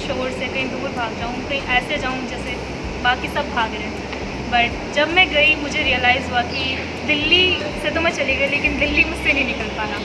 शोर से कहीं दूर भाग जाऊँ, कहीं ऐसे जाऊँ जैसे बाकी सब भाग रहे हैं। बट जब मैं गई मुझे रियलाइज़ हुआ कि दिल्ली से तो मैं चली गई लेकिन दिल्ली मुझसे नहीं निकल पाया।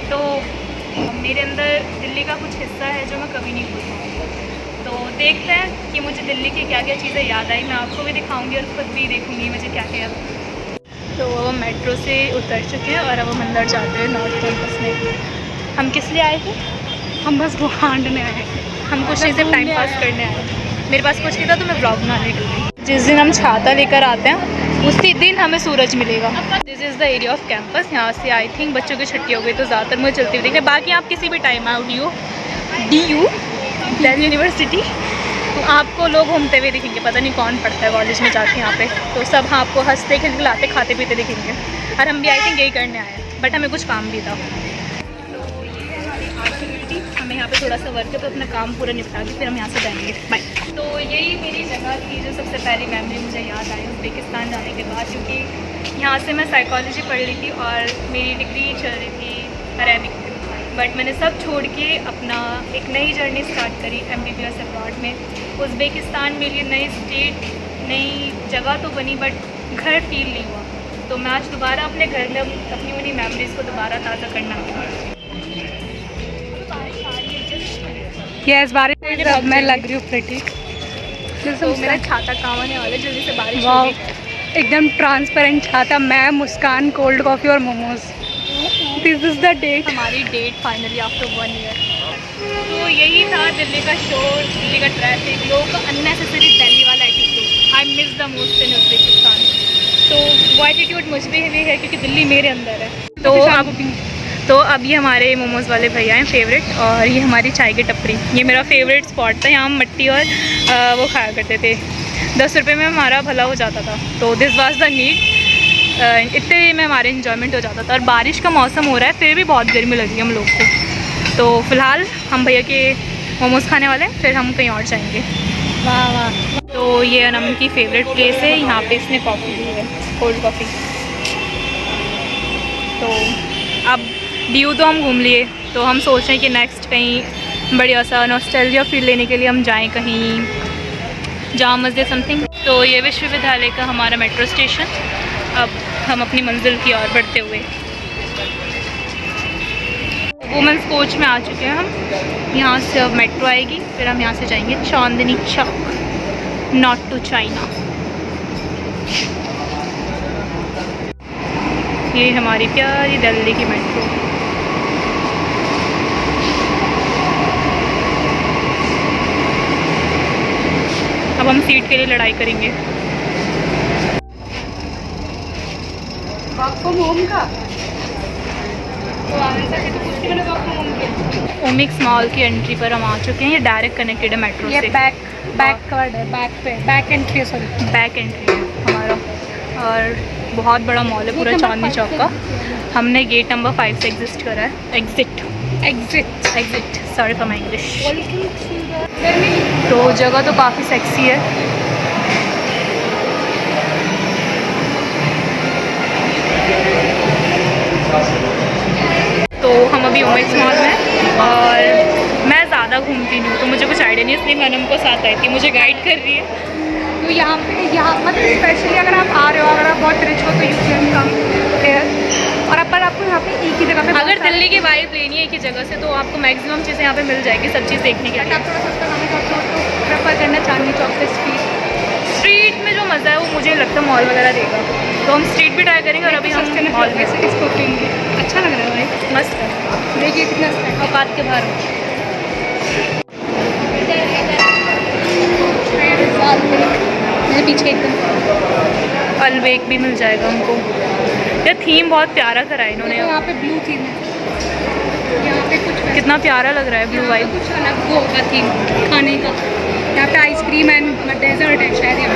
तो मेरे अंदर दिल्ली का कुछ हिस्सा है जो मैं कभी नहीं भूल पाऊँगी। तो देखते हैं कि मुझे दिल्ली की क्या क्या चीज़ें याद आई, मैं आपको भी दिखाऊंगी और ख़ुद भी देखूंगी मुझे क्या क्या। तो वो मेट्रो से उतर चुके हैं और अब हम अंदर जाते हैं नॉर्थ कैंपस में। हम किस लिए आए थे? हम बस घुमाने आए, हम कुछ चीज़ें टाइम पास करने आए। मेरे पास कुछ नहीं था तो मैं ब्लॉग बनाने के लिए। जिस दिन हम छाता लेकर आते हैं उसी दिन हमें सूरज मिलेगा। This is the area off campus. यहाँ से आई थिंक बच्चों की छुट्टी हो गई तो ज़्यादातर मुझे चलती हुई दिख रही है। बाकी आप किसी भी टाइम आओ DU दिल्ली यूनिवर्सिटी तो आपको लोग घूमते हुए दिखेंगे। पता नहीं कौन पढ़ता है कॉलेज में जाके यहाँ पे, तो सब हाँ आपको हंसते खिलखिलाते खाते पीते दिखेंगे। और हम भी आई थिंक यही करने आए हैं, बट हमें कुछ काम भी था। तो ये है हमारी आर्ट कम्युनिटी। हमें यहाँ पे थोड़ा सा वर्क है तो अपना काम पूरा निपटा के फिर हम यहाँ से जाएंगे। बाय। तो यही मेरी जगह थी जो सबसे पहली मेमोरी मुझे याद आई उज़्बेकिस्तान जाने के बाद, क्योंकि यहाँ से मैं साइकोलॉजी पढ़ रही थी और मेरी डिग्री चल रही थी अरेबिक। बट मैंने सब छोड़ के अपना एक नई जर्नी स्टार्ट करी MBBS अब्रॉड में। उज़्बेकिस्तान मेरे लिए नई स्टेट, नई जगह तो बनी बट घर फील नहीं हुआ। तो मैं आज दोबारा अपने घर में अपनी उन्हीं मेमोरीज़ को दोबारा ताज़ा करना ये इस बारिश अब मैं लग रही हूँ प्रिटी। तो मेरा छाता काम आने वाला, जल्दी से बारिश वाह, होगी। एकदम ट्रांसपेरेंट छाता। मैं, मुस्कान, कोल्ड कॉफ़ी और momos. This is the date, हमारी डेट फाइनली आफ्टर 1 ईयर। तो यही था दिल्ली का शोर, दिल्ली का ट्रैफिक, लोगों का अननेसेसरी दिल्ली वाला attitude. I miss the most in Uzbekistan. तो वो एटीट्यूड मुझ में भी है क्योंकि दिल्ली मेरे अंदर है। तो अब ये हमारे मोमोज़ वाले भैया हैं फेवरेट, और ये हमारी चाय की टपरी। ये मेरा फेवरेट स्पॉट था, यहाँ हम मट्टी और वो खाया करते थे। 10 रुपये में हमारा भला हो जाता था। तो दिस वाज द नीड, इतने में हमारे इन्जॉयमेंट हो जाता था। और बारिश का मौसम हो रहा है फिर भी बहुत गर्मी लगी है हम लोग को। तो फ़िलहाल हम भैया के मोमोज़ खाने वाले हैं, फिर हम कहीं और जाएंगे। वाह वाह। तो ये अनम की फेवरेट प्लेस है, यहाँ पे इसने कॉफ़ी दी है, कोल्ड कॉफ़ी। तो अब DU तो हम घूम लिए, तो हम सोच रहे हैं कि नेक्स्ट कहीं बढ़िया सा नॉस्टैल्जिया फील लेने के लिए हम जाएं कहीं जामा मस्जिद समथिंग। तो ये विश्वविद्यालय का हमारा मेट्रो स्टेशन। अब हम अपनी मंजिल की ओर बढ़ते हुए वुमेंस कोच में आ चुके हैं हम। यहाँ से अब मेट्रो आएगी, फिर हम यहाँ से जाएंगे Chandni Chowk, not to China. ये हमारी प्यारी दिल्ली की मेट्रो। अब हम सीट के लिए लड़ाई करेंगे। वर्क फ्रॉम होम का ओमिक्स मॉल की एंट्री पर हम आ चुके हैं। ये डायरेक्ट कनेक्टेड है मेट्रो ये से। बैकवर्ड है, बैक एंट्री है, सॉरी बैक एंट्री है हमारा। और बहुत बड़ा मॉल है पूरा चांदनी चौक का। हमने गेट नंबर 5 से एग्जिट करा है। Exit sorry for my English. तो जगह तो काफ़ी सेक्सी है। तो हम अभी ओमिक्स मॉल में, और मैं ज़्यादा घूमती नहीं हूँ तो मुझे कुछ आइडिया नहीं, इसलिए मैंने उनको साथ आई थी, मुझे गाइड कर रही है। तो यहाँ मतलब स्पेशली अगर आप आ रहे हो, अगर आप बहुत रिच हो तो यू कैन कम हियर। और पर आपको यहाँ पे एक ही जगह पे, अगर दिल्ली की वाइब लेनी है एक ही जगह से, तो आपको मैक्सिमम चीज़ें यहाँ पे मिल जाएगी, सब चीज़ देखने के लिए। आप थोड़ा सस्ता खाना चाहते हो तो प्रेफर करना चांदनी चौक से स्ट्रीट में जो मज़ा है वो मुझे लगता है मॉल वगैरह देगा, तो हम स्ट्रीट भी ट्राई करेंगे। और अभी हम मॉल में इसको पियेंगे। अच्छा लग रहा है भाई, मस्त है। देखिए कितना औकात के बाहर मेरे पीछे एकदम अलबेक भी मिल जाएगा हमको। ये थीम बहुत प्यारा करा है इन्होंने। यहाँ पे ब्लू थीम है, यहाँ पे कुछ कितना प्यारा लग रहा है ब्लू वाइब। कुछ अलग वो होगा थीम खाने का। यहाँ पे आइसक्रीम एंड डेजर्ट है शायद, यहाँ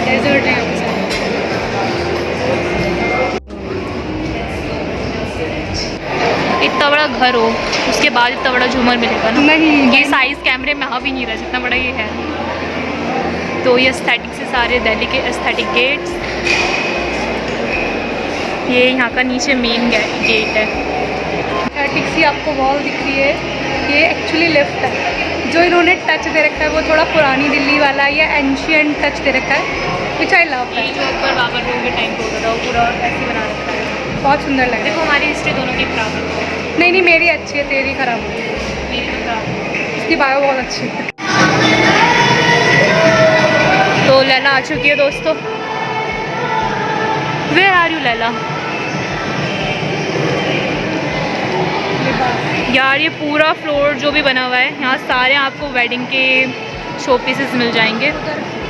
डेजर्ट है यहाँ पे। इतना बड़ा घर हो उसके बाद इतना बड़ा झूमर मिलेगा ना? नहीं, ये साइज़ कैमरे में आ भी नहीं रहा जितना बड़ा ये है। तो ये एस्थेटिक से सारे दिल्ली के एस्थेटिक गेट्स। ये यहाँ का नीचे मेन गेट है। एस्थेटिक सी आपको वॉल दिख रही है, ये एक्चुअली लिफ्ट है। जो इन्होंने टच दे रखा है वो थोड़ा पुरानी दिल्ली वाला या एंशियंट टच दे रखा है, विच आई लव। ये जो ऊपर बाबर रोड के टाइम पे होता था वो पूरा ऐसे बना रखा है। बहुत सुंदर लग रहा देखो हमारी हिस्ट्री दोनों की खराब है। है। नहीं मेरी अच्छी है, तेरी खराब है। मेरी तो खराब है। इसकी बायो बहुत अच्छी है। तो लैला आ चुकी है दोस्तों। Where are you Laila? यार ये पूरा फ्लोर जो भी बना हुआ है यहाँ सारे आपको वेडिंग के शो पीसेस मिल जाएंगे।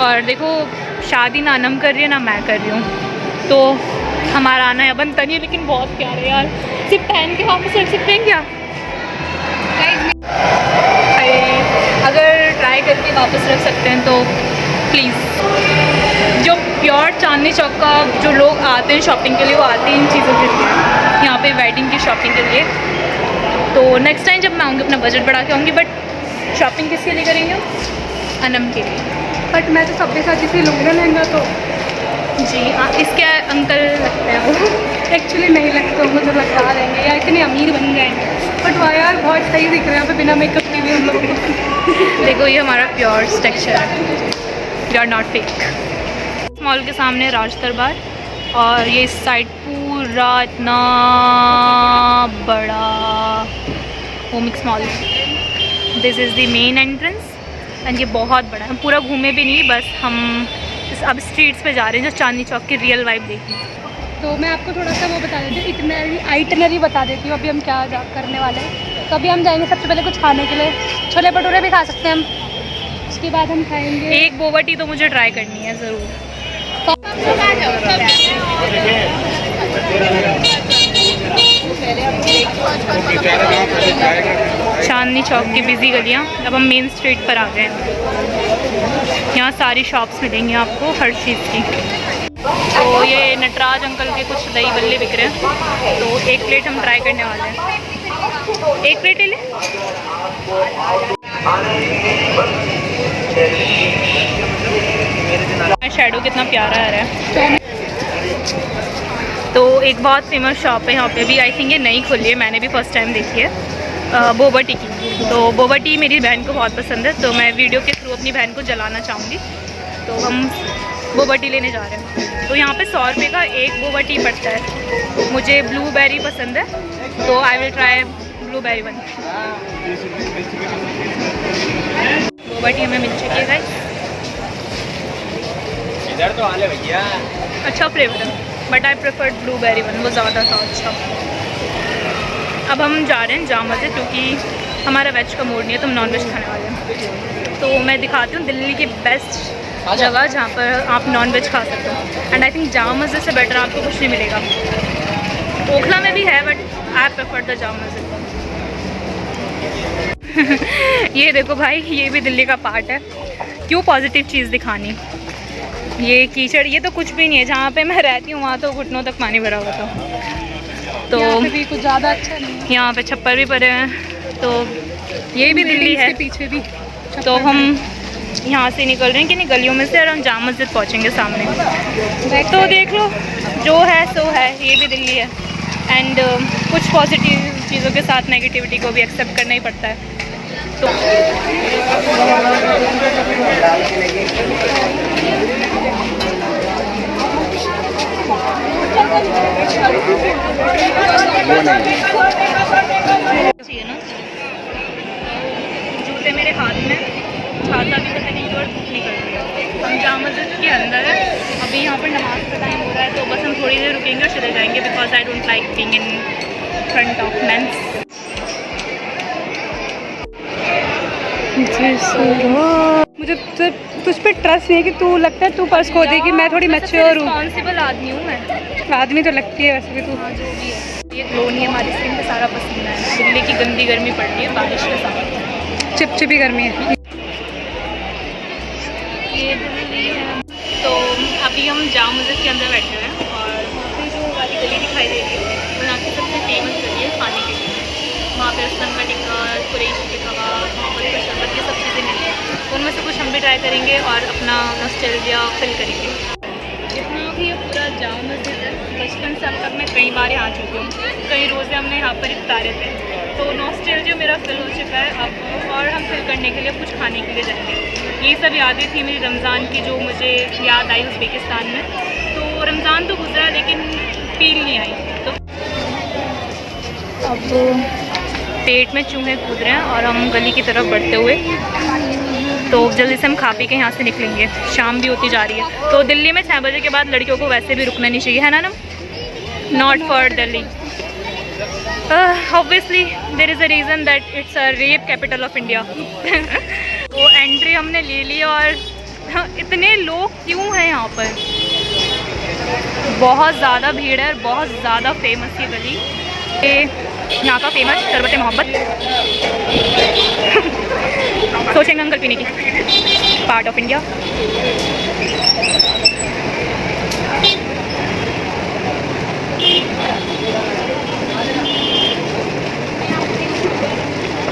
और देखो शादी ना नम कर रही है ना मैं कर रही हूँ, तो हमारा आना है बनता नहीं है, लेकिन बहुत प्यार है यार। सिर्फ पहन के वापस रख सकते हैं क्या? अगर ट्राई करके वापस रख सकते हैं तो प्लीज़। जो प्योर चांदनी चौक का जो लोग आते हैं शॉपिंग के लिए, वो आते हैं इन चीज़ों के लिए, यहाँ पे वेडिंग की शॉपिंग के लिए। तो नेक्स्ट टाइम जब मैं आऊँगी अपना बजट बढ़ा के आऊँगी, बट शॉपिंग किसके लिए करेंगे? अनम के लिए। बट मैं तो सबके साथ इसे लूँगी ना लहंगा तो। जी हाँ, इसके अंकल लगते हैं वो। एक्चुअली नहीं लगते होंगे तो लगा देंगे या इतने अमीर बन जाएंगे। बट वाह यार बहुत सही दिख रहे हैं यहाँ पे बिना मेकअप के भी हम लोग। देखो ये हमारा प्योर टेक्सचर है, we are not fake. Mall के सामने राज दरबार, और ये इस साइड पूरा इतना बड़ा होमिक्स mall. This is the main entrance and ये बहुत बड़ा है। हम पूरा घूमे भी नहीं, बस हम अब स्ट्रीट्स पे जा रहे हैं जो चांदनी चौक की रियल वाइब देखी। तो मैं आपको थोड़ा सा वो बता देती हूँ, आइटनरी बता देती हूँ अभी हम क्या करने वाले हैं। तो अभी हम जाएंगे सबसे पहले कुछ खाने के लिए, छोले भटूरे भी खा सकते हैं हम। उसके बाद हम खाएंगे एक बोबा टी तो मुझे ट्राई करनी है ज़रूर। चांदनी चौक की बिजी गलियाँ, अब हम मेन स्ट्रीट पर आ गए हैं। यहाँ सारी शॉप्स मिलेंगी आपको हर चीज़ की। तो ये नटराज अंकल के कुछ दही बल्ले बिक रहे हैं, तो एक प्लेट हम ट्राई करने वाले हैं। एक प्लेट ले। शेडो कितना प्यारा आ रहा है। तो एक बहुत फेमस शॉप है यहाँ पे भी, आई थिंक ये नई खुली है, मैंने भी फर्स्ट टाइम देखी है, बोबा टी की। तो बोबा टी मेरी बहन को बहुत पसंद है, तो मैं वीडियो के थ्रू अपनी बहन को जलाना चाहूँगी। तो हम बोबा टी लेने जा रहे हैं। तो यहाँ पे 100 रुपये का एक बोबा टी पड़ता है। मुझे ब्लूबेरी पसंद है, तो I will try blueberry one. Boba tea हमें मिल चुकी है गाइस। इधर तो आले भैया। अच्छा फ्लेवर है, but I preferred blueberry one, वो ज़्यादा था अच्छा। अब हम जा रहे हैं जामा मस्जिद, क्योंकि हमारा वेज का मूड नहीं है, तो हम नॉन वेज खाने वाले हैं। तो मैं दिखाती हूँ दिल्ली की बेस्ट जगह जहाँ पर आप नॉन वेज खा सकते हो। And I think Jama Masjid से बेटर आपको कुछ नहीं मिलेगा। ओखला में भी है, but I prefer the Jama Masjid. ये देखो भाई, ये भी दिल्ली का पार्ट है। क्यों पॉजिटिव चीज़ दिखानी। ये कीचड़, ये तो कुछ भी नहीं है। जहाँ पे मैं रहती हूँ वहाँ तो घुटनों तक पानी भरा हुआ था। तो यहाँ पे भी कुछ ज़्यादा अच्छा नहीं है। यहाँ पे छप्पर भी पड़े हैं, तो ये भी दिल्ली है। पीछे भी तो हम यहाँ से निकल रहे हैं कि नहीं गलियों में से, और हम जामा मस्जिद पहुँचेंगे सामने। तो देख लो, जो है सो है, ये भी दिल्ली है। एंड कुछ पॉजिटिव चीज़ों के साथ नेगेटिविटी को भी एक्सेप्ट करना ही पड़ता है। तो चाहिए ना, जूते मेरे हाथ में, छाता भी पता नहीं और धूप निकल रही है। हम जामा मस्जिद के अंदर है, अभी यहाँ पर नमाज का टाइम हो रहा है, तो बस हम थोड़ी देर रुकेंगे और चले जाएंगे, because I don't like being in front of men's. मुझे तुझ पे ट्रस्ट नहीं है कि तू, लगता है तू पर्स खो देगी। मैं थोड़ी मैच्योर हूँ, रिस्पॉन्सिबल आदमी हूँ मैं। आदमी तो लगती है वैसे भी तू। हाँ जो भी है, ये ग्लो नहीं है, हमारी स्किन पे सारा पसीना है। दिल्ली की गंदी गर्मी पड़ रही है बारिश के साथ, चिपचिपी गर्मी है। ये दिल्ली है। तो अभी हम जामा मस्जिद के अंदर बैठे हुए हैं, और वहाँ पे जो वाली गली दिखाई दे रही है वो यहाँ की सबसे फेमस गली है खाने के लिए। वहाँ पे रसन का टिक्का, कुरैशी के कबाब, मोहब्बत का शरबत, ये सब चीज़ें मिलती हैं। उनमें से कुछ हम भी ट्राई करेंगे और अपना नॉस्टैल्जिया फिल करेंगे। जितना भी ये पूरा जामा मस्जिद है, बचपन से अब तक मैं कई बार यहाँ आ चुकी हूँ। कई रोज़े हमने यहाँ पर इफ्तारे थे, तो नॉस्टैल्जिया मेरा फिल हो चुका है अब, और हम फिल करने के लिए, कुछ खाने के लिए जाएंगे। ये सब यादें थी मेरी रमज़ान की जो मुझे याद आई उज़्बेकिस्तान में। तो रमज़ान तो गुजरा लेकिन फील नहीं आई। तो अब पेट में चूहे कूद रहे हैं और हम गली की तरफ बढ़ते हुए, तो जल्दी से हम खा पी के यहाँ से निकलेंगे। शाम भी होती जा रही है। तो दिल्ली में 6 बजे के बाद लड़कियों को वैसे भी रुकना नहीं चाहिए, है ना? Not for Delhi. Obviously there is a reason that it's a rape capital of India. तो एंट्री हमने ले ली और इतने लोग क्यों हैं यहाँ पर? बहुत ज़्यादा भीड़ है और बहुत ज़्यादा फेमस ये गली। ये यहाँ का फेमस शरबत मोहब्बत। सोचेंगे अंकल पीने की। Part of India.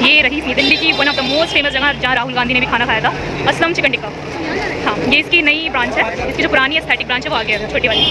ये रही थी दिल्ली की one of the most famous जगह जहाँ राहुल गांधी ने भी खाना खाया था, असलम चिकन टिक्का। हाँ, ये इसकी नई ब्रांच है। इसकी जो पुरानी एस्थेटिक ब्रांच है वो आ गया है, छोटी वाली।